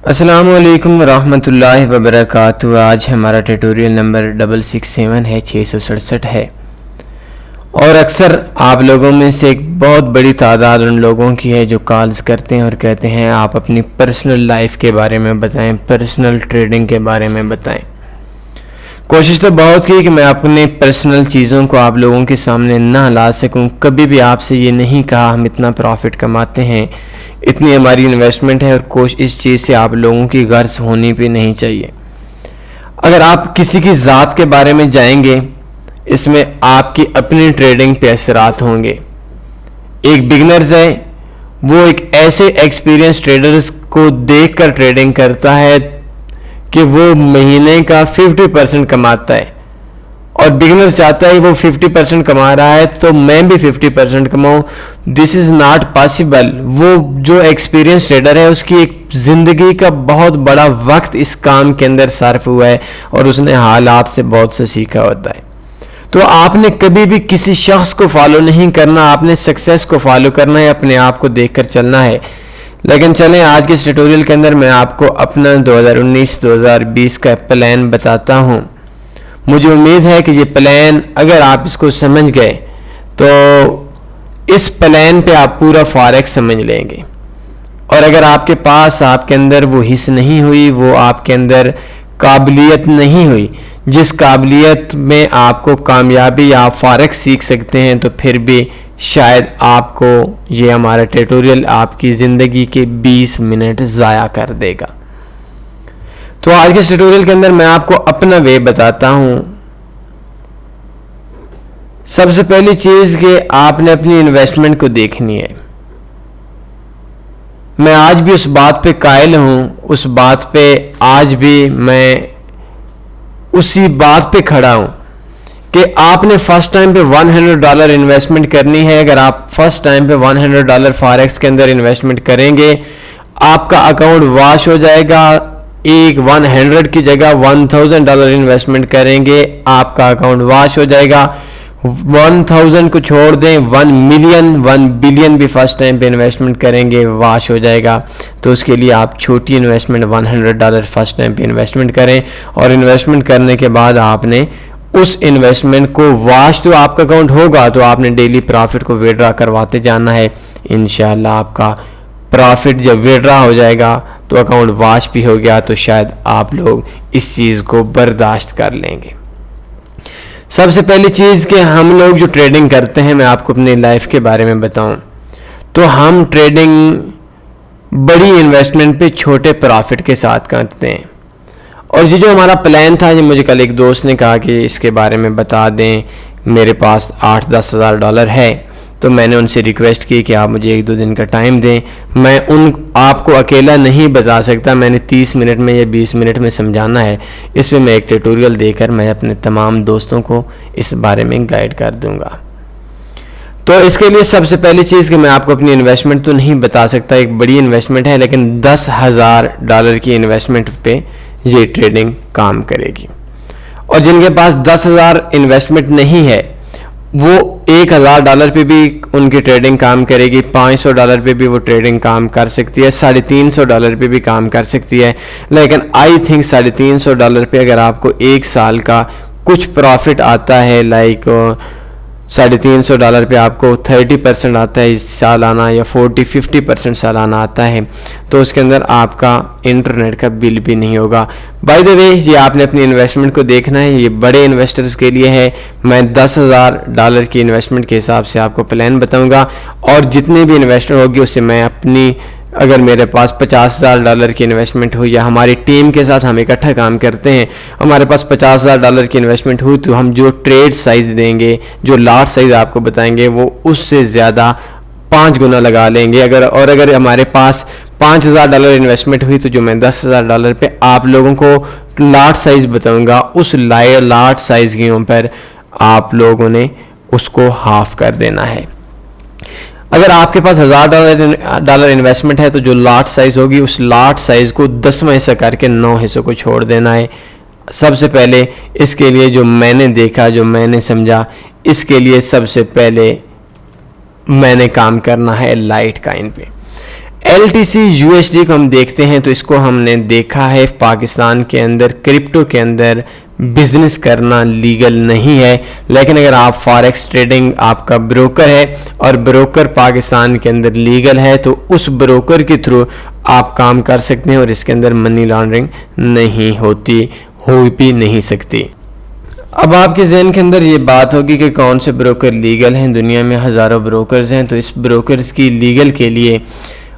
अस्सलामुअलैकुम रहमतुल्लाहि व बरकातुहू। आज हमारा ट्यूटोरियल नंबर 667 है, 667 है। और अक्सर आप लोगों में से एक बहुत बड़ी तादाद उन लोगों की है जो कॉल्स करते हैं और कहते हैं आप अपनी पर्सनल लाइफ के बारे में बताएं, पर्सनल ट्रेडिंग के बारे में बताएं। कोशिश तो बहुत की कि मैं अपने पर्सनल चीज़ों को आप लोगों के सामने ना ला सकूं। कभी भी आपसे ये नहीं कहा हम इतना प्रॉफिट कमाते हैं, इतनी हमारी इन्वेस्टमेंट है, और इस चीज़ से आप लोगों की गर्ज होनी भी नहीं चाहिए। अगर आप किसी की ज़ात के बारे में जाएंगे, इसमें आपकी अपनी ट्रेडिंग पे असरात होंगे। एक बिगनर्स है, वो एक ऐसे एक्सपीरियंस ट्रेडर्स को देखकर ट्रेडिंग करता है कि वो महीने का 50% कमाता है, और बिगनर चाहता है वो 50% कमा रहा है तो मैं भी 50% कमाऊं। This is not possible. वो जो एक्सपीरियंस ट्रेडर है उसकी एक ज़िंदगी का बहुत बड़ा वक्त इस काम के अंदर सर्फ हुआ है और उसने हालात से बहुत से सीखा होता है। तो आपने कभी भी किसी शख्स को फॉलो नहीं करना, आपने सक्सेस को फॉलो करना है, अपने आप को देखकर चलना है। लेकिन चलें, आज के इस ट्यूटोरियल के अंदर मैं आपको अपना 2019-2020 का प्लान बताता हूं। मुझे उम्मीद है कि ये प्लान अगर आप इसको समझ गए तो इस प्लान पे आप पूरा फॉरेक्स समझ लेंगे। और अगर आपके पास आपके अंदर वो हिस्स नहीं हुई, वो आपके अंदर काबिलियत नहीं हुई जिस काबिलियत में आपको कामयाबी या आप फॉरेक्स सीख सकते हैं, तो फिर भी शायद आपको ये हमारा ट्यूटोरियल आपकी ज़िंदगी के 20 मिनट ज़ाया कर देगा। तो आज के ट्यूटोरियल के अंदर मैं आपको अपना वे बताता हूं। सबसे पहली चीज़ कि आपने अपनी इन्वेस्टमेंट को देखनी है। मैं आज भी उस बात पे कायल हूं, उस बात पे आज भी मैं उसी बात पे खड़ा हूं कि आपने फर्स्ट टाइम पे $100 इन्वेस्टमेंट करनी है। अगर आप फर्स्ट टाइम पे $100 फॉरेक्स के अंदर इन्वेस्टमेंट करेंगे, आपका अकाउंट वॉश हो जाएगा। एक 100 की जगह $1000 इन्वेस्टमेंट करेंगे, आपका अकाउंट वॉश हो जाएगा। 1000 को छोड़ दें, 1 मिलियन 1 बिलियन भी फर्स्ट टाइम पे इन्वेस्टमेंट करेंगे, वॉश हो जाएगा। तो उसके लिए आप छोटी इन्वेस्टमेंट $100 फर्स्ट टाइम पे इन्वेस्टमेंट करें, और इन्वेस्टमेंट करने के बाद आपने उस इन्वेस्टमेंट को वॉश, तो आपका अकाउंट होगा तो आपने डेली प्रॉफिट को विड्रॉ करवाते जाना है। इंशाल्लाह आपका प्रॉफिट जब विड्रॉ हो जाएगा तो अकाउंट वॉश भी हो गया, तो शायद आप लोग इस चीज़ को बर्दाश्त कर लेंगे। सबसे पहली चीज़ कि हम लोग जो ट्रेडिंग करते हैं, मैं आपको अपनी लाइफ के बारे में बताऊं तो हम ट्रेडिंग बड़ी इन्वेस्टमेंट पे छोटे प्रॉफिट के साथ करते हैं। और ये जो हमारा प्लान था, ये मुझे कल एक दोस्त ने कहा कि इसके बारे में बता दें, मेरे पास $8-10 हज़ार है। तो मैंने उनसे रिक्वेस्ट की कि आप मुझे 1-2 दिन का टाइम दें। मैं आपको अकेला नहीं बता सकता, मैंने 30 मिनट में या 20 मिनट में समझाना है। इस पर मैं एक ट्यूटोरियल देकर मैं अपने तमाम दोस्तों को इस बारे में गाइड कर दूंगा। तो इसके लिए सबसे पहली चीज़ कि मैं आपको अपनी इन्वेस्टमेंट तो नहीं बता सकता, एक बड़ी इन्वेस्टमेंट है, लेकिन $10,000 की इन्वेस्टमेंट पे ये ट्रेडिंग काम करेगी। और जिनके पास 10,000 इन्वेस्टमेंट नहीं है, वो $1,000 पे भी उनकी ट्रेडिंग काम करेगी, $500 पे भी वो ट्रेडिंग काम कर सकती है, $350 पे भी काम कर सकती है। लेकिन आई थिंक $350 पे अगर आपको 1 साल का कुछ प्रॉफिट आता है, लाइक $350 पे आपको 30% आता है सालाना, या 40-50% सालाना आता है, तो उसके अंदर आपका इंटरनेट का बिल भी नहीं होगा। बाय द वे, ये आपने अपनी इन्वेस्टमेंट को देखना है, ये बड़े इन्वेस्टर्स के लिए है। मैं $10,000 की इन्वेस्टमेंट के हिसाब से आपको प्लान बताऊंगा, और जितने भी इन्वेस्टर होगी उससे मैं अपनी, अगर मेरे पास $50,000 की इन्वेस्टमेंट हुई, या हमारी टीम के साथ हम इकट्ठा काम करते हैं, हमारे पास $50,000 की इन्वेस्टमेंट हुई, तो हम जो ट्रेड साइज़ देंगे, जो लॉट साइज़ आपको बताएंगे, वो उससे ज़्यादा 5 गुना लगा लेंगे। अगर हमारे पास $5,000 इन्वेस्टमेंट हुई, तो जो मैं $10,000 पे आप लोगों को लॉट साइज़ बताऊँगा, उस लॉट साइज़ के ऊपर आप लोगों ने उसको हाफ कर देना है। अगर आपके पास $1,000 इन्वेस्टमेंट है, तो जो लॉट साइज़ होगी, उस लॉट साइज़ को 10वां हिस्सा करके 9 हिस्सों को छोड़ देना है। सबसे पहले इसके लिए जो मैंने देखा, जो मैंने समझा, इसके लिए सबसे पहले मैंने काम करना है लाइट काइन पे। LTC USD को हम देखते हैं तो इसको हमने देखा है पाकिस्तान के अंदर क्रिप्टो के अंदर बिजनेस करना लीगल नहीं है, लेकिन अगर आप फॉरेक्स ट्रेडिंग आपका ब्रोकर है और ब्रोकर पाकिस्तान के अंदर लीगल है तो उस ब्रोकर के थ्रू आप काम कर सकते हैं और इसके अंदर मनी लॉन्ड्रिंग नहीं होती, हो भी नहीं सकती। अब आपके जहन के अंदर ये बात होगी कि कौन से ब्रोकर लीगल हैं। दुनिया में हज़ारों ब्रोकर्स हैं, तो इस ब्रोकर्स की लीगल के लिए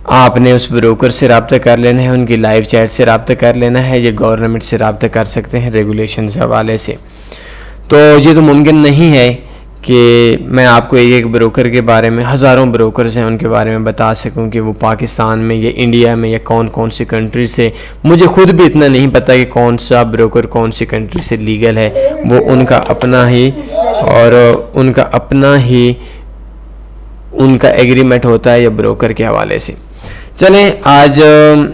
आपने उस ब्रोकर से रब्ता कर लेना है, उनकी लाइव चैट से रब्ता कर लेना है, या गवर्नमेंट से रब्ता कर सकते हैं रेगुलेशन के हवाले से। तो ये तो मुमकिन नहीं है कि मैं आपको एक एक ब्रोकर के बारे में, हज़ारों ब्रोकर्स हैं उनके बारे में बता सकूं कि वो पाकिस्तान में या इंडिया में या कौन कौन सी कंट्री से। मुझे खुद भी इतना नहीं पता कि कौन सा ब्रोकर कौन सी कंट्री से लीगल है, वो उनका अपना ही और उनका एग्रीमेंट होता है या ब्रोकर के हवाले से। चलें, आज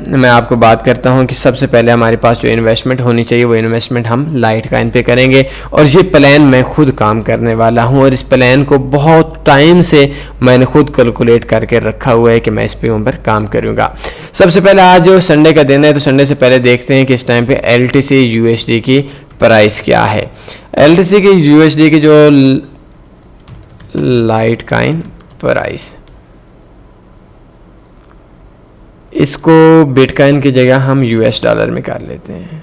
मैं आपको बात करता हूं कि सबसे पहले हमारे पास जो इन्वेस्टमेंट होनी चाहिए वो इन्वेस्टमेंट हम लाइटकॉइन पे करेंगे, और ये प्लान मैं खुद काम करने वाला हूं और इस प्लान को बहुत टाइम से मैंने खुद कैलकुलेट करके रखा हुआ है कि मैं इस पे ऊपर काम करूंगा। सबसे पहले आज संडे का दिन है, तो संडे से पहले देखते हैं कि इस टाइम पे LTC USD की प्राइस क्या है। LTC की USD की जो लाइटकॉइन प्राइस, इसको बिटकॉइन की जगह हम US डॉलर में कर लेते हैं,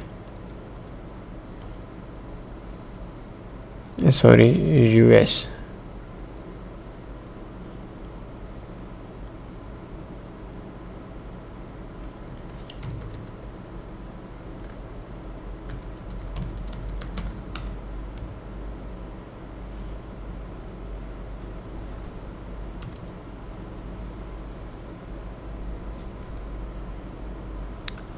सॉरी US।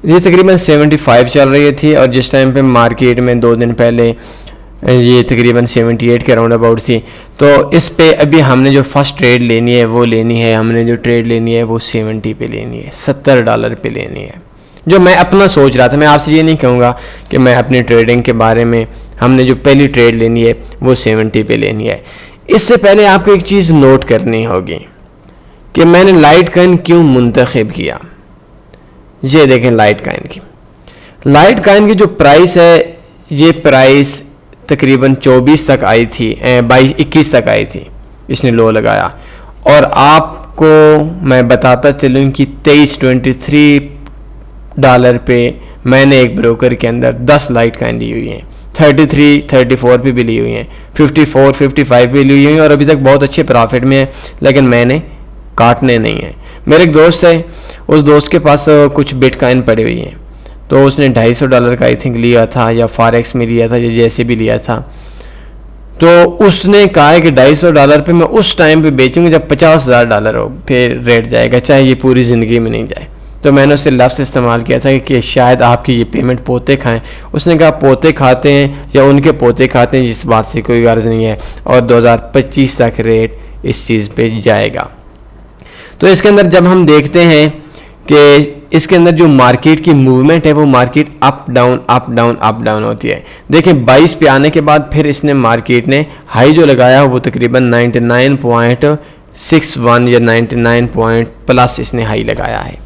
ये तकरीबन 75 चल रही थी और जिस टाइम पे मार्केट में 2 दिन पहले ये तकरीबन 78 के राउंड अबाउट थी। तो इस पे अभी हमने जो फर्स्ट ट्रेड लेनी है वो लेनी है, हमने जो ट्रेड लेनी है वो 70 पे लेनी है, $70 पे लेनी है, जो मैं अपना सोच रहा था। मैं आपसे ये नहीं कहूँगा कि मैं अपनी ट्रेडिंग के बारे में, हमने जो पहली ट्रेड लेनी है वो 70 पे लेनी है। इससे पहले आपको एक चीज़ नोट करनी होगी कि मैंने लाइटकॉइन क्यों मुंतखब किया। ये देखें लाइटकॉइन की जो प्राइस है, ये प्राइस तकरीबन 24 तक आई थी, 21 तक आई थी, इसने लो लगाया। और आपको मैं बताता चलूँ कि $23 पे मैंने एक ब्रोकर के अंदर 10 लाइटकॉइन ली हुई हैं, 33, 34 पे भी ली हुई हैं, 54, 55 पे ली हुई हैं और अभी तक बहुत अच्छे प्रॉफिट में है, लेकिन मैंने काटने नहीं है। मेरे एक दोस्त है, उस दोस्त के पास कुछ बिटकॉइन पड़ी हुई हैं, तो उसने $250 का आई थिंक लिया था, या फॉरेक्स में लिया था, या जैसे भी लिया था। तो उसने कहा है कि $250 पे मैं उस टाइम पे बेचूंगा जब $50,000 हो, फिर रेट जाएगा, चाहे ये पूरी ज़िंदगी में नहीं जाए। तो मैंने उससे लफ्ज़ इस्तेमाल किया था कि शायद आपकी ये पेमेंट पोते खाएं। उसने कहा पोते खाते हैं या उनके पोते खाते हैं, इस बात से कोई गर्ज नहीं है, और 2025 तक रेट इस चीज़ पे जाएगा। तो इसके अंदर जब हम देखते हैं कि इसके अंदर जो मार्केट की मूवमेंट है वो मार्केट अप डाउन होती है। देखिए 22 पे आने के बाद फिर इसने मार्केट ने हाई जो लगाया वो तकरीबन 99.61 या 99 पॉइंट प्लस इसने हाई लगाया है।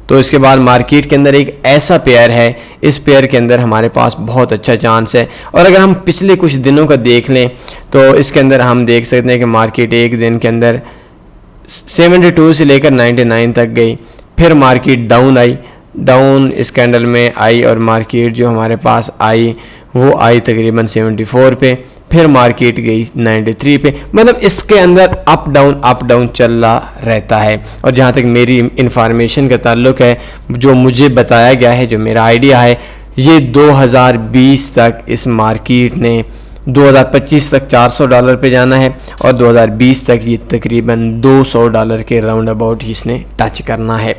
तो इसके बाद मार्केट के अंदर एक ऐसा पेयर है, इस पेयर के अंदर हमारे पास बहुत अच्छा चांस है। और अगर हम पिछले कुछ दिनों का देख लें तो इसके अंदर हम देख सकते हैं कि मार्केट एक दिन के अंदर 72 से लेकर 99 तक गई, फिर मार्केट डाउन आई, डाउन इस कैंडल में आई और मार्केट जो हमारे पास आई वो आई तकरीबन 74 पे, फिर मार्केट गई 93 पे। मतलब इसके अंदर अप डाउन चल रहा रहता है। और जहाँ तक मेरी इंफॉर्मेशन का ताल्लुक है, जो मुझे बताया गया है, जो मेरा आइडिया है, ये 2020 तक इस मार्केट ने 2025 तक $400 पे जाना है और 2020 तक ये तकरीबन $200 के राउंड अबाउट ही इसने टच करना है।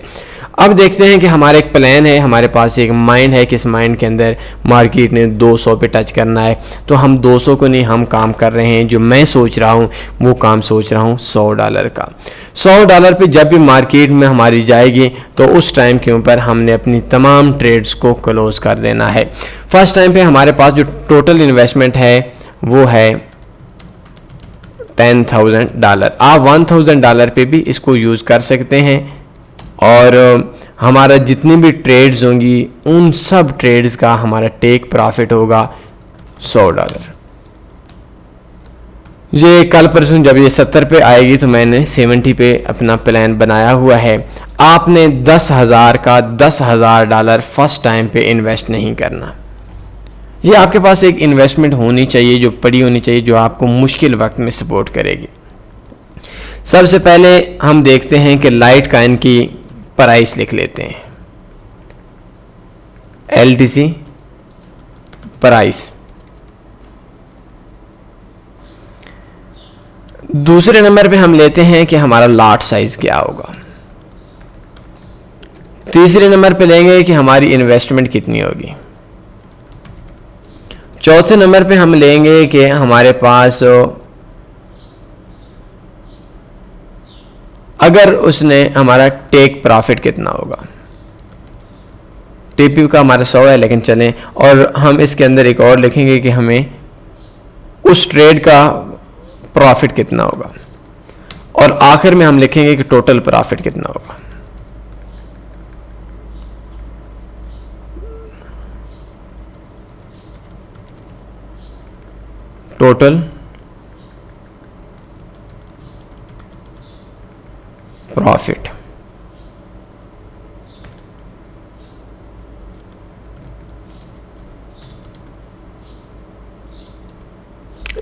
अब देखते हैं कि हमारा एक प्लान है, हमारे पास एक माइंड है कि इस माइंड के अंदर मार्केट ने 200 पे टच करना है। तो हम 200 को नहीं, हम काम कर रहे हैं, जो मैं सोच रहा हूँ वो काम सोच रहा हूँ $100 का। $100 पे जब भी मार्केट में हमारी जाएगी तो उस टाइम के ऊपर हमने अपनी तमाम ट्रेड्स को क्लोज कर देना है। फर्स्ट टाइम पे हमारे पास जो टोटल इन्वेस्टमेंट है वो है $10,000। आप $1,000 पे भी इसको यूज़ कर सकते हैं और हमारा जितनी भी ट्रेड्स होंगी उन सब ट्रेड्स का हमारा टेक प्रॉफिट होगा $100। ये कल परसों जब ये 70 पे आएगी तो मैंने 70 पे अपना प्लान बनाया हुआ है। आपने 10,000 का $10,000 फर्स्ट टाइम पे इन्वेस्ट नहीं करना। ये आपके पास एक इन्वेस्टमेंट होनी चाहिए जो पड़ी होनी चाहिए, जो आपको मुश्किल वक्त में सपोर्ट करेगी। सबसे पहले हम देखते हैं कि लाइट कॉइन की प्राइस लिख लेते हैं, LTC प्राइस। दूसरे नंबर पे हम लेते हैं कि हमारा लॉट साइज क्या होगा। तीसरे नंबर पे लेंगे कि हमारी इन्वेस्टमेंट कितनी होगी। चौथे नंबर पे हम लेंगे कि हमारे पास अगर उसने हमारा टेक प्रॉफिट कितना होगा। टीपी का हमारा 100 है, लेकिन चलें, और हम इसके अंदर एक और लिखेंगे कि हमें उस ट्रेड का प्रॉफिट कितना होगा, और आखिर में हम लिखेंगे कि टोटल प्रॉफिट कितना होगा। Total profit.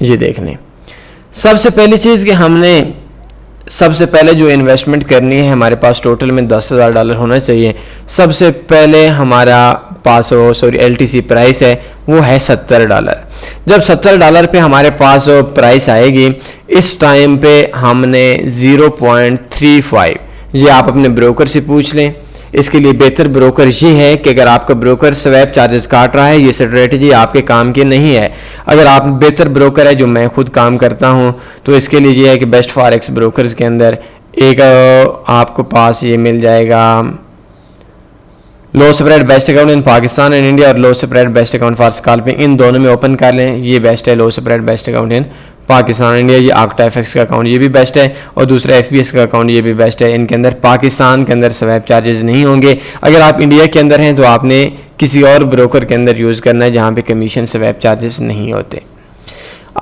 ये देख लें। सबसे पहली चीज़ कि हमने सबसे पहले जो इन्वेस्टमेंट करनी है, हमारे पास टोटल में $10,000 होना चाहिए। सबसे पहले हमारा पास LTC प्राइस है वो है $70। जब $70 पे हमारे पास प्राइस आएगी, इस टाइम पे हमने 0.35, ये आप अपने ब्रोकर से पूछ लें। इसके लिए बेहतर ब्रोकर ये है कि अगर आपका ब्रोकर स्वैप चार्जेस काट रहा है, ये स्ट्रेटजी आपके काम की नहीं है। अगर आप बेहतर ब्रोकर है, जो मैं खुद काम करता हूं, तो इसके लिए ये है कि बेस्ट फॉरेक्स ब्रोकर्स के अंदर एक आपको पास ये मिल जाएगा, low spread best account in Pakistan and India, और low spread best account for scalping. इन दोनों में ओपन कर लें, ये बेस्ट है। Low spread best account in Pakistan India, ये आक्टा FX का अकाउंट, ये भी बेस्ट है, और दूसरा FBS का अकाउंट, ये भी बेस्ट है। इनके अंदर पाकिस्तान के अंदर स्वैप चार्जेस नहीं होंगे। अगर आप इंडिया के अंदर हैं तो आपने किसी और ब्रोकर के अंदर यूज़ करना है जहाँ पे कमीशन स्वैप चार्जेस नहीं होते।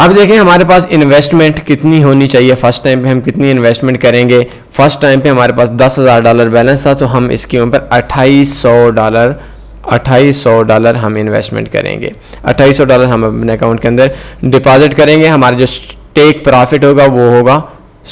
अब देखें हमारे पास इन्वेस्टमेंट कितनी होनी चाहिए। फर्स्ट टाइम पे हम कितनी इन्वेस्टमेंट करेंगे। फर्स्ट टाइम पे हमारे पास $10,000 बैलेंस था, तो हम इसके ऊपर $2,800 हम इन्वेस्टमेंट करेंगे। $2,800 हम अपने अकाउंट के अंदर डिपॉजिट करेंगे। हमारा जो टेक प्रॉफिट होगा वो होगा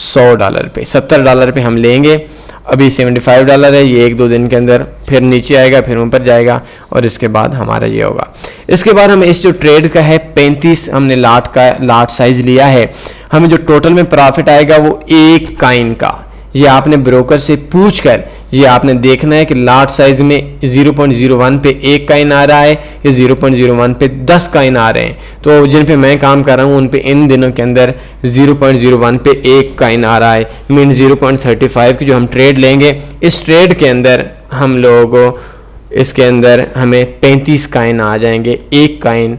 $100 पे। $70 पे हम लेंगे। अभी $75 है, ये 1-2 दिन के अंदर फिर नीचे आएगा, फिर ऊपर जाएगा, और इसके बाद हमारा ये होगा। इसके बाद हमें इस जो ट्रेड का है 35 हमने लाट साइज लिया है, हमें जो टोटल में प्रॉफिट आएगा वो एक कॉइन का। ये आपने ब्रोकर से पूछकर ये आपने देखना है कि लाट साइज में 0.01 पे एक कॉइन आ रहा है या 0.01 पे 10 कॉइन आ रहे हैं। तो जिन पे मैं काम कर रहा हूँ उन पे इन दिनों के अंदर 0.01 पे एक कॉइन आ रहा है, मीन 0.35 की जो हम ट्रेड लेंगे, इस ट्रेड के अंदर हम लोग इसके अंदर हमें 35 कॉइन आ जाएंगे। एक कॉइन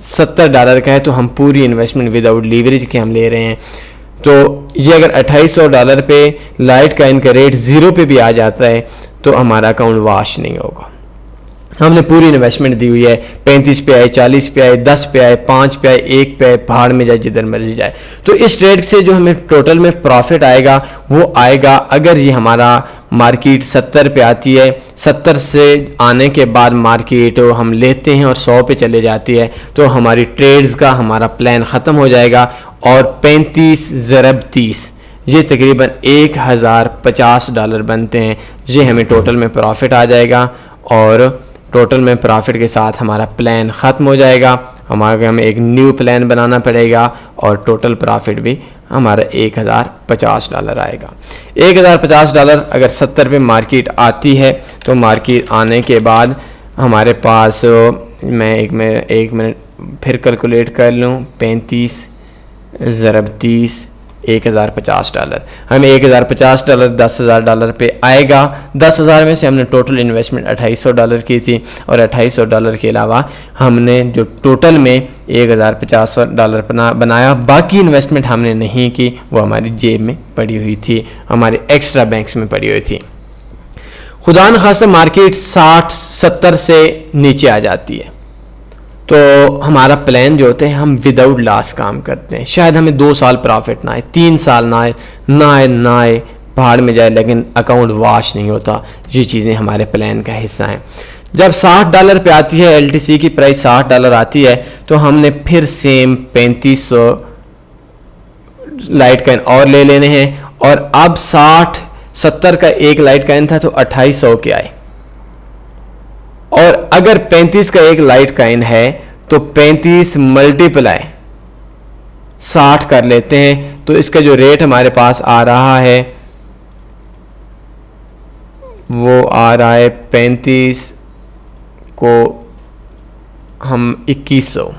$70 का है, तो हम पूरी इन्वेस्टमेंट विदाउट लीवरेज के हम ले रहे हैं। तो ये अगर $2,800 पे लाइट कॉइन का रेट 0 पे भी आ जाता है तो हमारा अकाउंट वॉश नहीं होगा। हमने पूरी इन्वेस्टमेंट दी हुई है, 35 पे आए, 40 पे आए, 10 पे आए, 5 पे आए, 1 पे आए, पहाड़ में जाए, जिधर मर्जी जाए। तो इस ट्रेड से जो हमें टोटल में प्रॉफिट आएगा वो आएगा, अगर ये हमारा मार्केट 70 पे आती है, 70 से आने के बाद मार्केट हम लेते हैं और 100 पे चले जाती है, तो हमारी ट्रेड्स का हमारा प्लान ख़त्म हो जाएगा। और 35 ज़रब 30 ये तकरीबन $1,050 बनते हैं। ये हमें टोटल में प्रॉफिट आ जाएगा, और टोटल में प्रॉफिट के साथ हमारा प्लान ख़त्म हो जाएगा। हमें एक न्यू प्लान बनाना पड़ेगा, और टोटल प्रॉफिट भी हमारा $1,050 आएगा। $1,050 अगर 70 पे मार्केट आती है, तो मार्केट आने के बाद हमारे पास मैं एक मिनट फिर कैलकुलेट कर लूँ, 35 ज़रब 30 $1,050। हमें $1,050 $10,000 पे आएगा। 10,000 में से हमने टोटल इन्वेस्टमेंट $2,800 की थी, और $2,800 के अलावा हमने जो टोटल में $1,050 बनाया, बाकी इन्वेस्टमेंट हमने नहीं की, वो हमारी जेब में पड़ी हुई थी, हमारे एक्स्ट्रा बैंक्स में पड़ी हुई थी। खुदा न खास्ता मार्केट 60-70 से नीचे आ जाती है, तो हमारा प्लान जो होते हैं हम विदाउट लॉस काम करते हैं। शायद हमें 2 साल प्रॉफिट ना आए, 3 साल ना आए, भाड़ में जाए, लेकिन अकाउंट वॉश नहीं होता। ये चीज़ें हमारे प्लान का हिस्सा हैं। जब $60 पे आती है, LTC की प्राइस $60 आती है, तो हमने फिर सेम 3500 लाइट काइन और ले लेने हैं। और अब 60-70 का एक लाइट काइन था तो 2800 के आए। और अगर 35 का एक लाइट काइन है तो 35 मल्टीप्लाई 60 कर लेते हैं, तो इसका जो रेट हमारे पास आ रहा है वो आ रहा है 35 को हम $2100,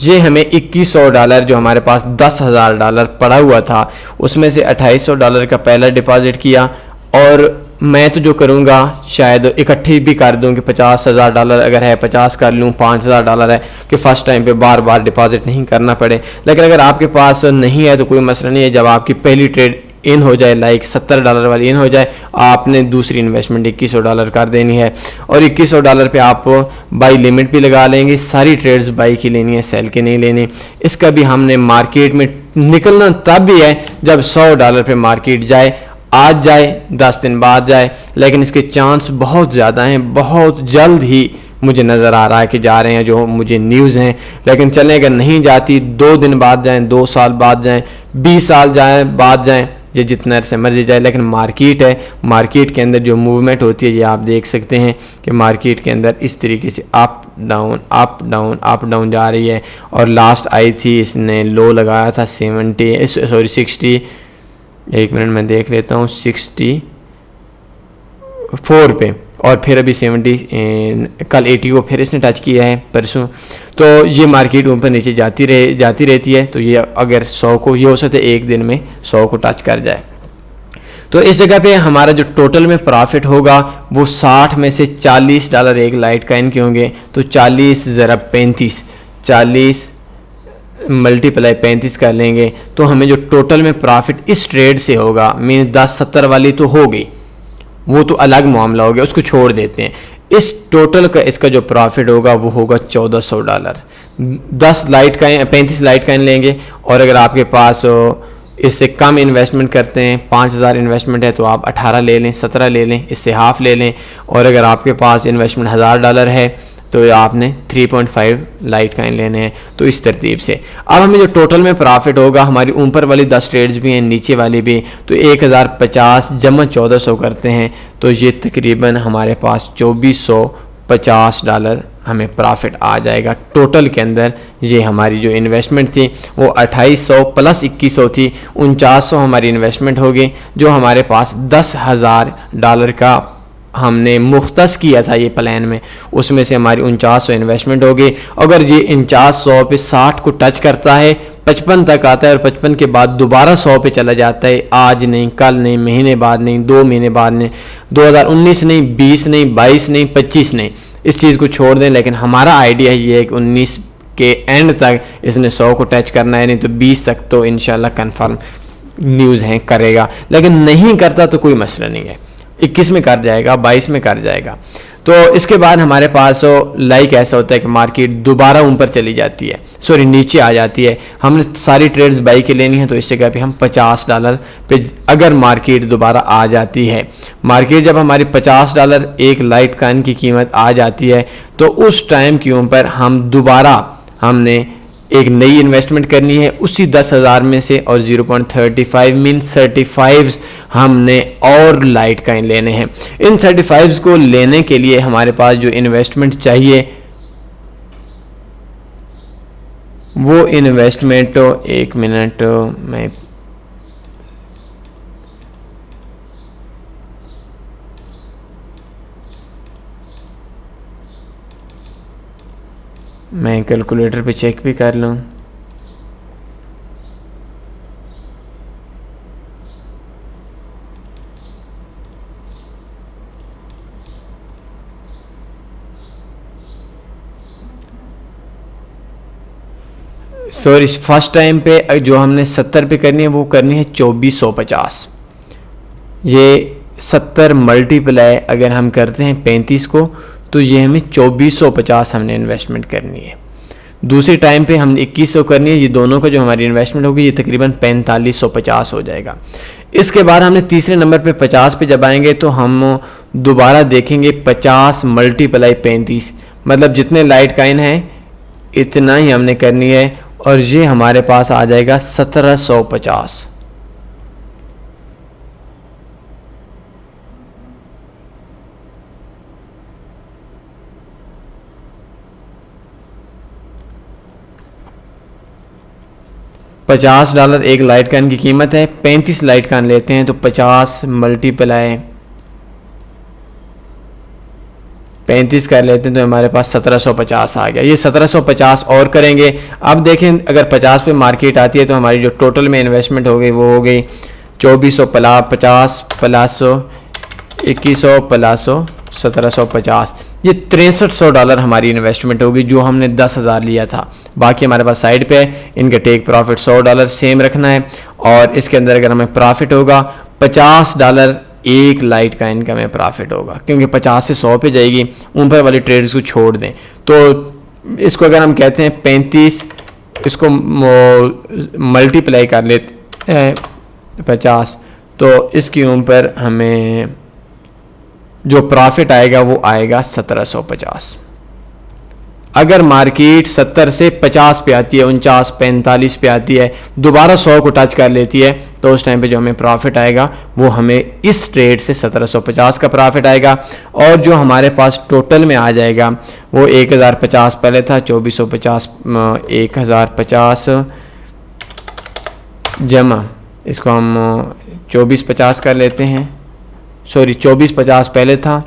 ये हमें $2100 जो हमारे पास $10,000 पड़ा हुआ था, उसमें से $2800 का पहला डिपॉजिट किया। और मैं तो जो करूँगा शायद इकट्ठी भी कर दूँ कि $50,000 अगर है 50 कर लूँ, $5,000 है कि फ़र्स्ट टाइम पे बार बार डिपॉजिट नहीं करना पड़े। लेकिन अगर आपके पास नहीं है तो कोई मसला नहीं है, जब आपकी पहली ट्रेड इन हो जाए, लाइक $70 वाली इन हो जाए, आपने दूसरी इन्वेस्टमेंट $2100 कर देनी है। और $2100 पे आप बाई लिमिट भी लगा लेंगे। सारी ट्रेड्स बाई की लेनी है, सेल की नहीं लेनी। इसका भी हमने मार्केट में निकलना तब भी है जब $100 पे मार्केट जाए, आज जाए 10 दिन बाद जाए, लेकिन इसके चांस बहुत ज़्यादा हैं। बहुत जल्द ही मुझे नज़र आ रहा है कि जा रहे हैं, जो मुझे न्यूज़ हैं। लेकिन चलें, अगर नहीं जाती 2 दिन बाद जाएं, 2 साल बाद जाएं, 20 साल बाद जाएं, ये जितना से मर्जी जाए, लेकिन मार्केट है, मार्केट के अंदर जो मूवमेंट होती है ये आप देख सकते हैं कि मार्केट के अंदर इस तरीके से up down up down up down जा रही है। और लास्ट आई थी, इसने लो लगाया था 60, एक मिनट मैं देख लेता हूँ, 64 पे, और फिर अभी 70, कल 80 को फिर इसने टच किया है परसों। तो ये मार्केट ऊपर नीचे जाती रहती है। तो ये अगर 100 को, ये हो सकता है एक दिन में 100 को टच कर जाए। तो इस जगह पे हमारा जो टोटल में प्रॉफिट होगा वो 60 में से $40 एक लाइट काइन के होंगे। तो 40 ज़रा 35, 40 मल्टीप्लाई 35 कर लेंगे, तो हमें जो टोटल में प्रॉफिट इस ट्रेड से होगा, मीन 10-70 वाली तो हो गई, वो तो अलग मामला हो गया, उसको छोड़ देते हैं। इस टोटल का इसका जो प्रॉफिट होगा वो होगा $1400। 10 लाइट काइन 35 लाइट काइन लेंगे, और अगर आपके पास इससे कम इन्वेस्टमेंट करते हैं, 5000 इन्वेस्टमेंट है तो आप 18 ले लें, 17 ले लें, इससे हाफ ले लें। और अगर आपके पास इन्वेस्टमेंट $1000 है तो आपने 3.5 लाइट काइन लेने हैं। तो इस तरतीब से अब हमें जो टोटल में प्रॉफिट होगा, हमारी ऊपर वाली 10 ट्रेड्स भी हैं, नीचे वाली भी, तो 1050 जमा 1400 करते हैं, तो ये तकरीबन हमारे पास $2450 हमें प्रॉफिट आ जाएगा टोटल के अंदर। ये हमारी जो इन्वेस्टमेंट थी वो 2800 प्लस 2100 थी, 4900 हमारी इन्वेस्टमेंट होगी, जो हमारे पास $10,000 का हमने मुख्तस किया था ये प्लान में, उसमें से हमारी 4900 इन्वेस्टमेंट होगी। अगर ये 4900 पे 60 को टच करता है, 55 तक आता है, और 55 के बाद दोबारा 100 पे चला जाता है, आज नहीं, कल नहीं, महीने बाद नहीं, 2 महीने बाद नहीं, 2019 नहीं, 20 नहीं, 22 नहीं, 25 नहीं, इस चीज़ को छोड़ दें। लेकिन हमारा आइडिया ये है कि 19 के एंड तक इसने 100 को टच करना है, नहीं तो 20 तक तो इंशाल्लाह कन्फर्म न्यूज़ हैं करेगा। लेकिन नहीं करता तो कोई मसला नहीं है, 21 में कर जाएगा, 22 में कर जाएगा। तो इसके बाद हमारे पास लाइक ऐसा होता है कि मार्केट दोबारा ऊपर चली जाती है, सॉरी नीचे आ जाती है। हमने सारी ट्रेड्स बाई के लेनी है, तो इस जगह पे हम $50 पे अगर मार्केट दोबारा आ जाती है, मार्केट जब हमारी $50 एक लाइट काइन की कीमत आ जाती है, तो उस टाइम के ऊपर हम दोबारा हमने एक नई इन्वेस्टमेंट करनी है उसी 10,000 में से, और 0.35 मीन 35 हमने और लाइट काइन लेने हैं। इन 35 को लेने के लिए हमारे पास जो इन्वेस्टमेंट चाहिए वो इन्वेस्टमेंट, एक मिनट मैं कैलकुलेटर पे चेक भी कर लूँ। सॉरी, फर्स्ट टाइम पे जो हमने 70 पे करनी है वो करनी है 2450। ये 70 मल्टीप्लाई अगर हम करते हैं 35 को, तो ये हमें 2450 हमने इन्वेस्टमेंट करनी है। दूसरे टाइम पे हम 2100 करनी है। ये दोनों का जो हमारी इन्वेस्टमेंट होगी ये तकरीबन 4550 हो जाएगा। इसके बाद हमने तीसरे नंबर पे 50 पे जब आएंगे तो हम दोबारा देखेंगे 50 मल्टीप्लाई 35, मतलब जितने लाइट काइन हैं इतना ही हमने करनी है, और ये हमारे पास आ जाएगा 1750। $50 एक लाइट काइन की कीमत है। 35 लाइट काइन लेते हैं तो 50 मल्टीप्लाई 35 कर लेते हैं तो हमारे पास 1750 आ गया। ये 1750 और करेंगे। अब देखें अगर 50 पे मार्केट आती है तो हमारी जो टोटल में इन्वेस्टमेंट हो गई वो हो गई 2450 प्लस 2100 प्लस 1750, ये $6300 हमारी इन्वेस्टमेंट होगी जो हमने 10,000 लिया था। बाकी हमारे पास साइड पे है, इनका टेक प्रॉफिट $100 सेम रखना है, और इसके अंदर अगर हमें प्रॉफिट होगा $50 एक लाइट का इनका हमें प्रॉफिट होगा, क्योंकि 50 से 100 पे जाएगी। ऊपर वाले ट्रेड्स को छोड़ दें तो इसको अगर हम कहते हैं 35, इसको मल्टीप्लाई कर लेते हैं 50, तो इसके ऊपर हमें जो प्रॉफिट आएगा वो आएगा 1750। अगर मार्केट 70 से 50 पे आती है, 49 45 पे आती है, दोबारा 100 को टच कर लेती है, तो उस टाइम पे जो हमें प्रॉफिट आएगा वो हमें इस ट्रेड से 1750 का प्रॉफिट आएगा। और जो हमारे पास टोटल में आ जाएगा वो 1050 पहले था, 2450 1050 जमा, इसको हम 2450 कर लेते हैं, सॉरी 2450 पहले था,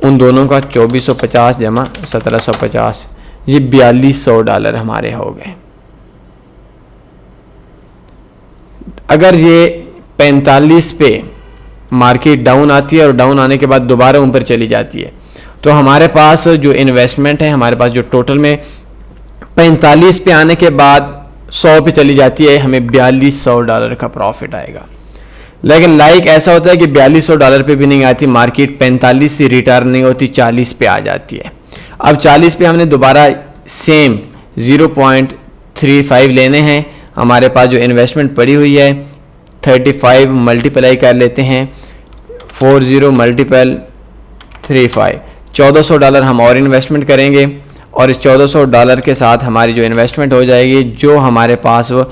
उन दोनों का 2450 जमा 1750, ये $4200 हमारे हो गए। अगर ये 45 पे मार्केट डाउन आती है और डाउन आने के बाद दोबारा ऊपर चली जाती है, तो हमारे पास जो इन्वेस्टमेंट है, हमारे पास जो टोटल में 45 पे आने के बाद 100 पे चली जाती है, हमें $4200 का प्रॉफिट आएगा। लेकिन लाइक ऐसा होता है कि $4200 पे भी नहीं आती, मार्केट 45 से रिटर्न नहीं होती, 40 पे आ जाती है। अब 40 पे हमने दोबारा सेम 0.35 लेने हैं। हमारे पास जो इन्वेस्टमेंट पड़ी हुई है 35 मल्टीप्लाई कर लेते हैं, 40 मल्टीपल 35, $1400 हम और इन्वेस्टमेंट करेंगे, और इस $1400 के साथ हमारी जो इन्वेस्टमेंट हो जाएगी, जो हमारे पास वो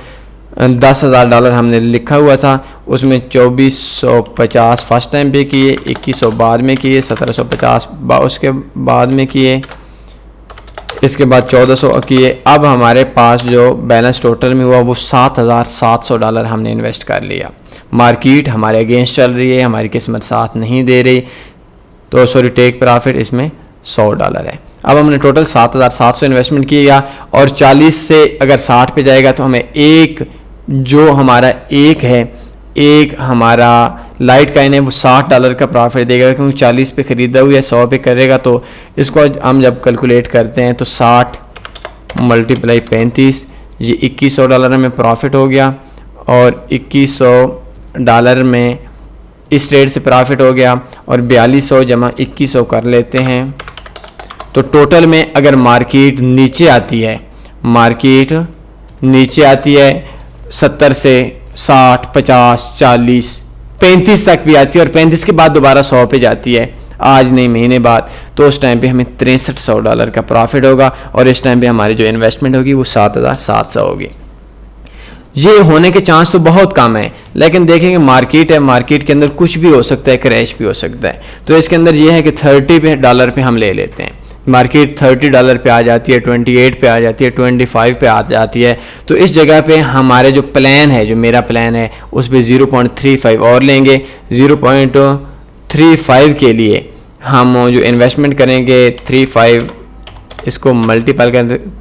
$10,000 हमने लिखा हुआ था, उसमें 2450 फर्स्ट टाइम पे किए, 2100 बाद में किए, 1750 उसके बाद में किए, इसके बाद 1400 किए। अब हमारे पास जो बैलेंस टोटल में हुआ वो $7700 हमने इन्वेस्ट कर लिया। मार्केट हमारे अगेंस्ट चल रही है, हमारी किस्मत साथ नहीं दे रही, तो सॉरी टेक प्रॉफिट इसमें $100 है। अब हमने टोटल 7700 इन्वेस्टमेंट किया, और 40 से अगर 60 पे जाएगा तो हमें एक जो हमारा एक हमारा लाइट काइन है वो $60 का प्रॉफिट देगा, क्योंकि 40 पे ख़रीदा हुआ है, 100 पे करेगा। तो इसको हम जब कैलकुलेट करते हैं तो 60 मल्टीप्लाई 35, ये $2100 में प्रॉफिट हो गया, और $2100 में इस ट्रेड से प्रॉफिट हो गया, और 4200 जमा 2100 कर लेते हैं। तो टोटल में अगर मार्केट नीचे आती है, मार्केट नीचे आती है 70 से 60 50 40 35 तक भी आती है, और 35 के बाद दोबारा 100 पे जाती है, आज नहीं महीने बाद, तो उस टाइम पे हमें $6300 का प्रॉफिट होगा, और इस टाइम पे हमारी जो इन्वेस्टमेंट होगी वो 7700 होगी। ये होने के चांस तो बहुत कम है, लेकिन देखेंगे मार्केट है, मार्केट के अंदर कुछ भी हो सकता है, क्रैश भी हो सकता है। तो इसके अंदर ये है कि $30 पे हम ले लेते हैं, मार्केट $30 पे आ जाती है, 28 पे आ जाती है, 25 पे आ जाती है, तो इस जगह पे हमारे जो प्लान है, जो मेरा प्लान है, उस पर 0.35 और लेंगे। 0.35 के लिए हम जो इन्वेस्टमेंट करेंगे 35, इसको मल्टीपल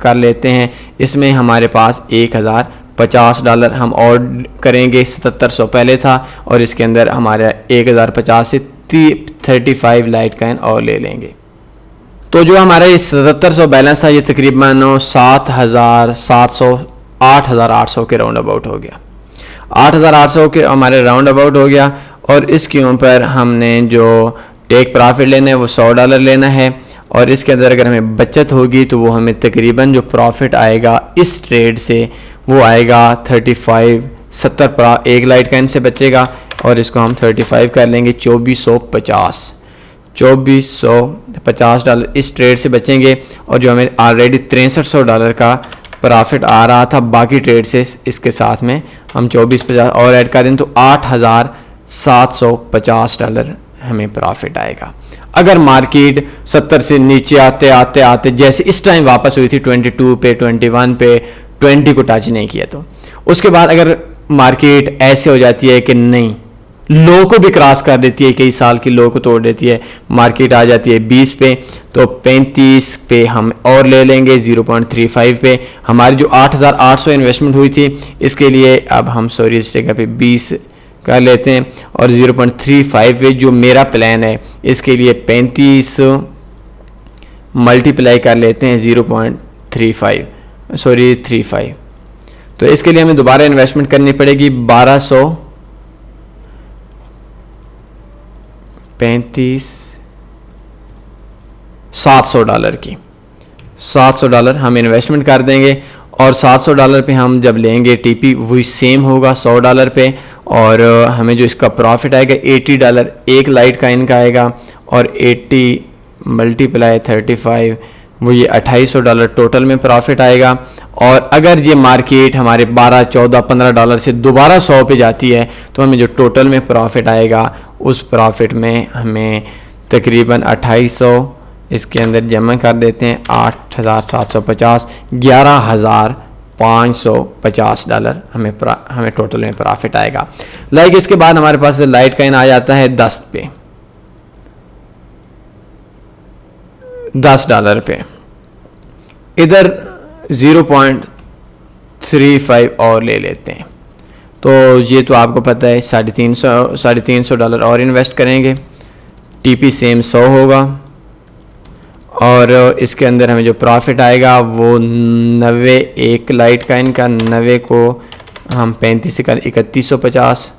कर लेते हैं, इसमें हमारे पास $1050 हम और करेंगे, 7700 पहले था, और इसके अंदर हमारा 1050 से 35 लाइट काइन और ले लेंगे। तो जो हमारा ये 7700 बैलेंस था, ये तकरीबन 7700 8800 के राउंड अबाउट हो गया, 8800 के हमारे राउंड अबाउट हो गया। और इसके ऊपर हमने जो टेक प्रॉफिट लेना है वो $100 लेना है, और इसके अंदर अगर हमें बचत होगी तो वो हमें तकरीबन जो प्रॉफिट आएगा इस ट्रेड से वो आएगा 35-70 एक लाइट काइन से बचेगा, और इसको हम 35 कर लेंगे, $2450 इस ट्रेड से बचेंगे। और जो हमें ऑलरेडी $6300 का प्रॉफिट आ रहा था बाकी ट्रेड से, इसके साथ में हम 2450 और ऐड करें तो $8750 हमें प्रॉफिट आएगा। अगर मार्केट 70 से नीचे आते आते आते जैसे इस टाइम वापस हुई थी 22 पे, 21 पे, 20 को टच नहीं किया, तो उसके बाद अगर मार्केट ऐसे हो जाती है कि नहीं, लो को भी क्रॉस कर देती है, कई साल की लो को तोड़ देती है, मार्केट आ जाती है 20 पे, तो 35 पे हम और ले लेंगे 0.35 पे। हमारी जो 8800 इन्वेस्टमेंट हुई थी इसके लिए अब हम इस जगह पे 20 कर लेते हैं, और 0.35 पे जो मेरा प्लान है इसके लिए 35 मल्टीप्लाई कर लेते हैं 0.35 35। तो इसके लिए हमें दोबारा इन्वेस्टमेंट करनी पड़ेगी $700 की। $700 हम इन्वेस्टमेंट कर देंगे, और $700 पे हम जब लेंगे टीपी वही सेम होगा $100 पे, और हमें जो इसका प्रॉफिट आएगा $80 एक लाइट का इनका आएगा, और 80 मल्टीप्लाई 35 वो ये $2800 टोटल में प्रॉफिट आएगा। और अगर ये मार्केट हमारे 12, 14, $15 से दोबारा 100 पे जाती है तो हमें जो टोटल में प्रॉफिट आएगा उस प्रॉफिट में हमें तकरीबन 2800 इसके अंदर जमा कर देते हैं, 8750 $11,550 हमें टोटल में प्रॉफिट आएगा। लाइक इसके बाद हमारे पास लाइट का इन आ जाता है $10 पे, इधर 0.35 और ले लेते हैं, तो ये तो आपको पता है $350 और इन्वेस्ट करेंगे, टीपी सेम 100 होगा, और इसके अंदर हमें जो प्रॉफिट आएगा वो 90 एक लाइट का इनका 90 को हम 35 से कर 3150,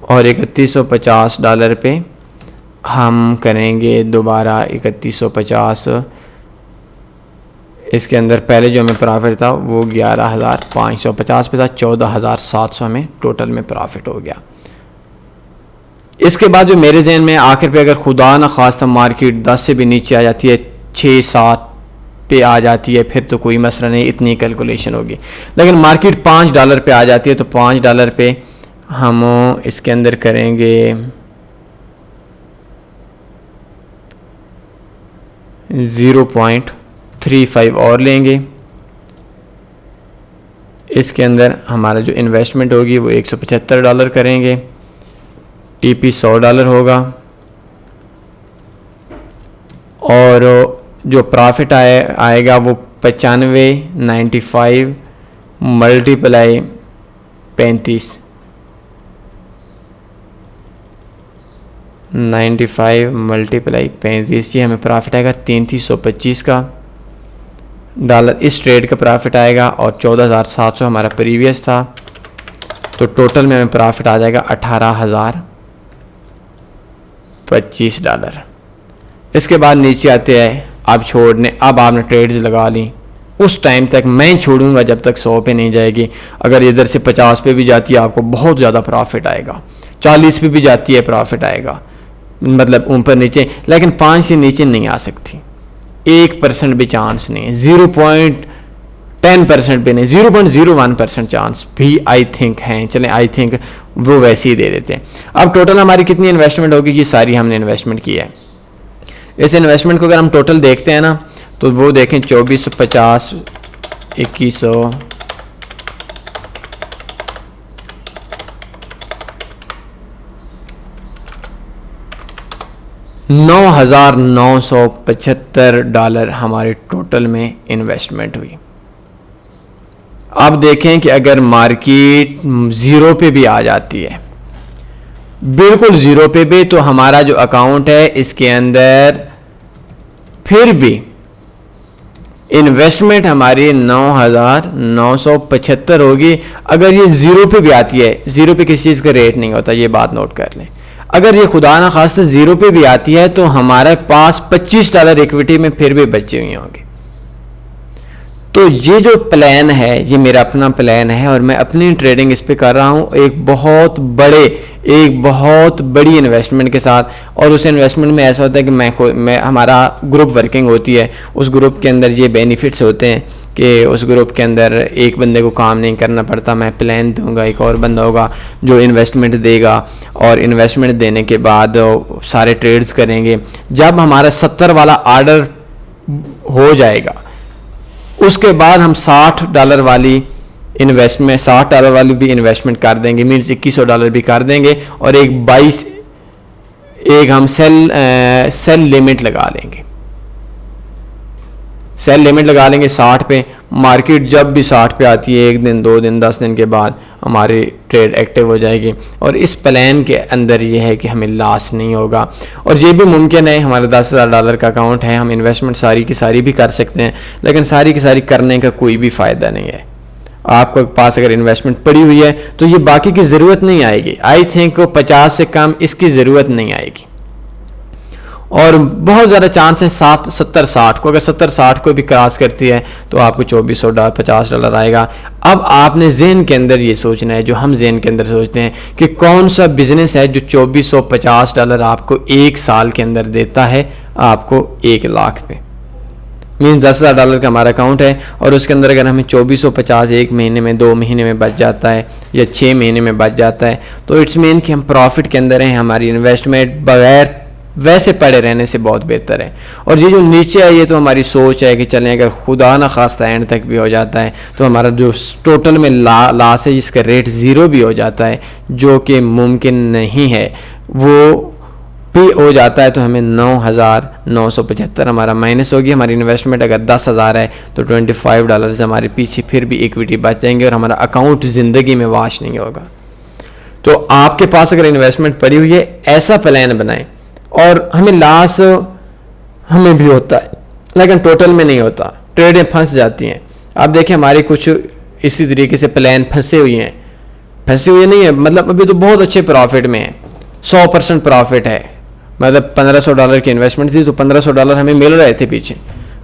और $3150 पे हम करेंगे दोबारा 3150। इसके अंदर पहले जो हमें प्रॉफिट था वो 11,550 पे था, 14,700 हमें टोटल में प्रॉफिट हो गया। इसके बाद जो मेरे जहन में आखिर पे अगर खुदा न खास्ता मार्केट 10 से भी नीचे आ जाती है, 6-7 पे आ जाती है, फिर तो कोई मसला नहीं, इतनी कैलकुलेशन होगी। लेकिन मार्केट $5 पे आ जाती है तो $5 पे हम इसके अंदर करेंगे 0.35 और लेंगे। इसके अंदर हमारा जो इन्वेस्टमेंट होगी वो $175 करेंगे, टीपी $100 होगा, और जो प्रॉफिट आएगा वो 95 मल्टीप्लाई 35 95 मल्टीप्लाई 35 जी हमें प्रॉफिट आएगा 3325 का डॉलर इस ट्रेड का प्रॉफिट आएगा, और 14,700 हमारा प्रीवियस था, तो टोटल में हमें प्रॉफिट आ जाएगा $18,025। इसके बाद नीचे आते हैं अब छोड़ने, अब आपने ट्रेड्स लगा ली, उस टाइम तक मैं छोड़ूंगा जब तक 100 पे नहीं जाएगी। अगर इधर से 50 पे भी जाती है आपको बहुत ज़्यादा प्रॉफिट आएगा, 40 पे भी जाती है प्रॉफिट आएगा, मतलब ऊपर नीचे, लेकिन 5 से नीचे नहीं आ सकती, 1% भी चांस नहीं है, 0.10% भी नहीं, 0.01% चांस भी आई थिंक हैं। चलें आई थिंक वो वैसे ही दे देते हैं। अब टोटल हमारी कितनी इन्वेस्टमेंट होगी, ये सारी हमने इन्वेस्टमेंट की है। इस इन्वेस्टमेंट को अगर हम टोटल देखते हैं ना तो वो देखें 2450 2100 $9,975 हमारे टोटल में इन्वेस्टमेंट हुई। अब देखें कि अगर मार्केट 0 पे भी आ जाती है, बिल्कुल 0 पे भी, तो हमारा जो अकाउंट है इसके अंदर फिर भी इन्वेस्टमेंट हमारी 9,975 होगी। अगर ये 0 पे भी आती है, 0 पे किसी चीज़ का रेट नहीं होता, ये बात नोट कर लें, अगर ये खुदा ना खास्ता ज़ीरो पे भी आती है तो हमारे पास $25 इक्विटी में फिर भी बचे हुए होंगे। तो ये जो प्लान है ये मेरा अपना प्लान है और मैं अपनी ट्रेडिंग इस पे कर रहा हूँ एक बहुत बड़ी इन्वेस्टमेंट के साथ। और उस इन्वेस्टमेंट में ऐसा होता है कि मैं हमारा ग्रुप वर्किंग होती है, उस ग्रुप के अंदर ये बेनिफिट्स होते हैं कि उस ग्रुप के अंदर एक बंदे को काम नहीं करना पड़ता, मैं प्लान दूंगा, एक और बंदा होगा जो इन्वेस्टमेंट देगा और इन्वेस्टमेंट देने के बाद सारे ट्रेड्स करेंगे। जब हमारा 70 वाला ऑर्डर हो जाएगा उसके बाद हम $60 वाली इन्वेस्टमेंट $60 वाली भी इन्वेस्टमेंट कर देंगे, मीन्स $2100 भी कर देंगे और एक हम सेल लिमिट लगा लेंगे। सेल लिमिट लगा लेंगे 60 पे। मार्केट जब भी 60 पे आती है, 1 दिन 2 दिन 10 दिन के बाद हमारी ट्रेड एक्टिव हो जाएगी। और इस प्लान के अंदर ये है कि हमें लॉस नहीं होगा और ये भी मुमकिन है। हमारा $10,000 का अकाउंट है, हम इन्वेस्टमेंट सारी की सारी भी कर सकते हैं, लेकिन सारी की सारी करने का कोई भी फ़ायदा नहीं है। आपके पास अगर इन्वेस्टमेंट पड़ी हुई है तो ये बाकी की ज़रूरत नहीं आएगी। आई थिंक 50 से कम इसकी ज़रूरत नहीं आएगी और बहुत ज़्यादा चांस है 70-60 को, अगर 70-60 को भी क्रॉस करती है तो आपको $2400 $50 आएगा। अब आपने जहन के अंदर ये सोचना है, जो हम जहन के अंदर सोचते हैं कि कौन सा बिजनेस है जो $2450 आपको 1 साल के अंदर देता है आपको 1 लाख पे। मीन्स $10,000 का हमारा अकाउंट है और उसके अंदर अगर हमें 2450 1 महीने में 2 महीने में बच जाता है या 6 महीने में बच जाता है तो इट्स मीन कि हम प्रॉफिट के अंदर हैं। हमारी इन्वेस्टमेंट बगैर वैसे पड़े रहने से बहुत बेहतर है। और ये जो नीचे है ये तो हमारी सोच है कि चलें अगर खुदा ना खास्ता एंड तक भी हो जाता है तो हमारा जो टोटल में लॉस है जिसका रेट ज़ीरो भी हो जाता है, जो कि मुमकिन नहीं है, वो भी हो जाता है तो हमें $9,975 हमारा माइनस होगी। हमारी इन्वेस्टमेंट अगर 10,000 है तो $25 हमारे पीछे फिर भी इक्विटी बच जाएंगे और हमारा अकाउंट ज़िंदगी में वाश नहीं होगा। तो आपके पास अगर इन्वेस्टमेंट पड़ी हुई है ऐसा प्लान बनाएं और हमें लॉस हमें भी होता है लेकिन टोटल में नहीं होता, ट्रेडें फंस जाती हैं। आप देखें हमारे कुछ इसी तरीके से प्लान फंसे हुए नहीं है, मतलब अभी तो बहुत अच्छे प्रॉफिट में है, 100% प्रॉफिट है। मतलब $1500 की इन्वेस्टमेंट थी तो $1500 हमें मिल रहे थे पीछे,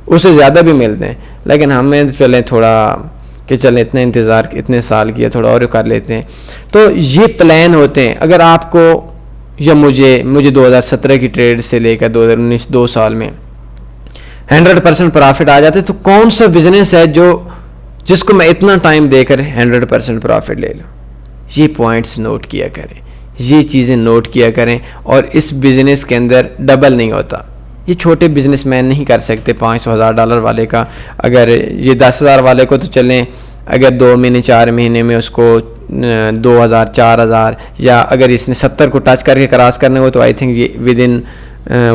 उससे ज़्यादा भी मिलते हैं, लेकिन हमें चलें थोड़ा कि चलें इतना इंतज़ार इतने साल किया थोड़ा और कर लेते हैं। तो ये प्लान होते हैं। अगर आपको या मुझे 2017 की ट्रेड से लेकर 2019 2 साल में 100% प्रॉफिट आ जाते तो कौन सा बिजनेस है जिसको मैं इतना टाइम देकर 100% प्रॉफिट ले लूँ। ये पॉइंट्स नोट किया करें, ये चीज़ें नोट किया करें। और इस बिज़नेस के अंदर डबल नहीं होता, ये छोटे बिजनेसमैन नहीं कर सकते $500,000 वाले का। अगर ये 10,000 वाले को तो चलें अगर 2 महीने 4 महीने में उसको 2,000 4,000 या अगर इसने 70 को टच करके क्रॉस करने को तो आई थिंक ये विद इन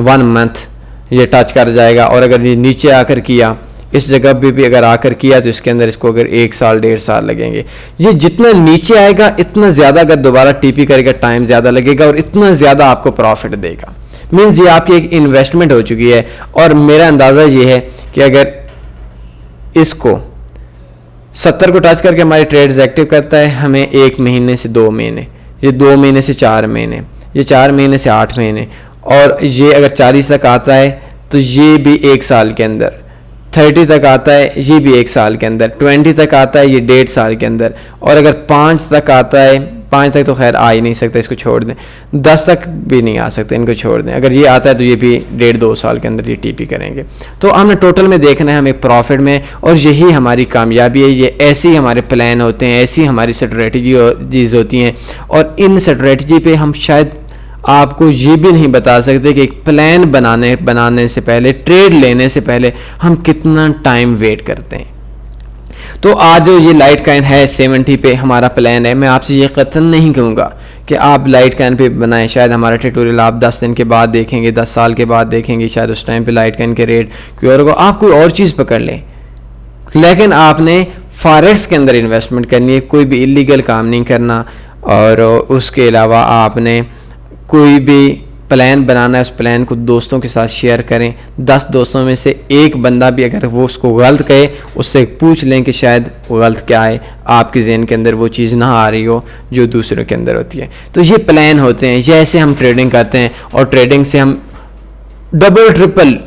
1 मंथ ये टच कर जाएगा। और अगर ये नीचे आकर किया, इस जगह पे भी अगर आकर किया तो इसके अंदर इसको अगर 1 साल 1.5 साल लगेंगे। ये जितना नीचे आएगा इतना ज़्यादा अगर दोबारा टीपी करेगा टाइम ज़्यादा लगेगा और इतना ज़्यादा आपको प्रॉफिट देगा। मीन्स ये आपकी एक इन्वेस्टमेंट हो चुकी है। और मेरा अंदाज़ा ये है कि अगर इसको 70 को टच करके हमारी ट्रेड्स एक्टिव करता है, हमें 1 महीने से 2 महीने, ये 2 महीने से 4 महीने, ये 4 महीने से 8 महीने, और ये अगर 40 तक आता है तो ये भी 1 साल के अंदर, 30 तक आता है ये भी 1 साल के अंदर, 20 तक आता है ये 1.5 साल के अंदर, और अगर 5 तक आता है, 5 तक तो खैर आ ही नहीं सकता, इसको छोड़ दें, 10 तक भी नहीं आ सकते, इनको छोड़ दें। अगर ये आता है तो ये भी 1.5-2 साल के अंदर ये टीपी करेंगे। तो हमने टोटल में देखना है हमें प्रॉफिट में, और यही हमारी कामयाबी है। ये ऐसे ही हमारे प्लान होते हैं, ऐसी हमारी स्ट्रेटजीज होती हैं, और इन स्ट्रेटजी पे हम शायद आपको ये भी नहीं बता सकते कि एक प्लान बनाने से पहले, ट्रेड लेने से पहले हम कितना टाइम वेट करते हैं। तो आज ये लाइट काइन है 70 पे हमारा प्लान है। मैं आपसे ये कतन नहीं कहूँगा कि आप लाइट काइन पे बनाएं, शायद हमारा ट्यूटोरियल आप 10 दिन के बाद देखेंगे, 10 साल के बाद देखेंगे, शायद उस टाइम पे लाइट काइन के रेट कोई और होगा, आप कोई और चीज़ पकड़ लें, लेकिन आपने फॉरेक्स के अंदर इन्वेस्टमेंट करनी है, कोई भी इलीगल काम नहीं करना। और उसके अलावा आपने कोई भी प्लान बनाना है उस प्लान को दोस्तों के साथ शेयर करें। 10 दोस्तों में से एक बंदा भी अगर वो उसको गलत कहे, उससे पूछ लें कि शायद वो गलत क्या है, आपके जहन के अंदर वो चीज़ ना आ रही हो जो दूसरों के अंदर होती है। तो ये प्लान होते हैं, जैसे हम ट्रेडिंग करते हैं और ट्रेडिंग से हम डबल ट्रिपल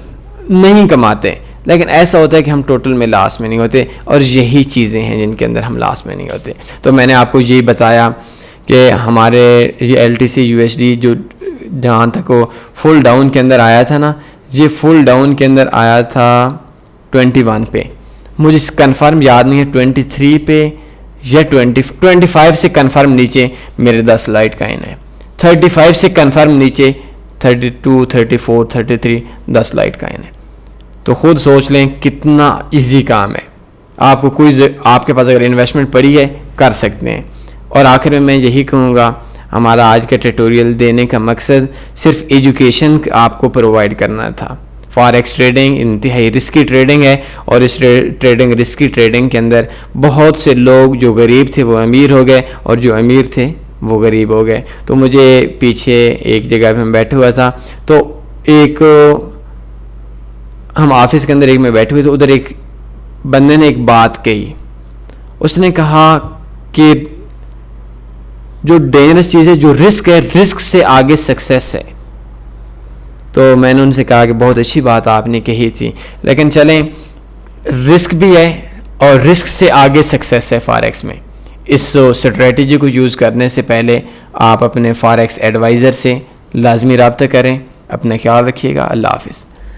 नहीं कमाते, लेकिन ऐसा होता है कि हम टोटल में लॉस में नहीं होते, और यही चीज़ें हैं जिनके अंदर हम लॉस में नहीं होते। तो मैंने आपको यही बताया कि हमारे ये LTC USD जो जहाँ तक वो फुल डाउन के अंदर आया था ना, ये फुल डाउन के अंदर आया था 21 पे, मुझे कंफर्म याद नहीं है 23 पे या 25 से कंफर्म नीचे मेरे 10 लाइट काइन है, 35 से कंफर्म नीचे 32, 34, 33 10 लाइट काइन है। तो खुद सोच लें कितना इजी काम है। आपको आपके पास अगर इन्वेस्टमेंट पड़ी है, कर सकते हैं। और आखिर में मैं यही कहूँगा, हमारा आज का ट्यूटोरियल देने का मकसद सिर्फ एजुकेशन आपको प्रोवाइड करना था। फॉरेक्स ट्रेडिंग इंतहाई रिस्की ट्रेडिंग है, और इस रिस्की ट्रेडिंग के अंदर बहुत से लोग जो गरीब थे वो अमीर हो गए, और जो अमीर थे वो गरीब हो गए। तो मुझे पीछे एक जगह पे मैं बैठा हुआ था, तो हम ऑफिस के अंदर एक में बैठे हुए थे, उधर एक बंदे ने एक बात कही। उसने कहा कि जो डेंजरस चीज़ है, जो रिस्क है, रिस्क से आगे सक्सेस है। तो मैंने उनसे कहा कि बहुत अच्छी बात आपने कही थी, लेकिन चलें, रिस्क भी है और रिस्क से आगे सक्सेस है फॉरेक्स में। इस स्ट्रेटजी को यूज़ करने से पहले आप अपने फॉरेक्स एडवाइज़र से लाजमी रब्ता करें। अपना ख्याल रखिएगा। अल्लाह हाफिज़।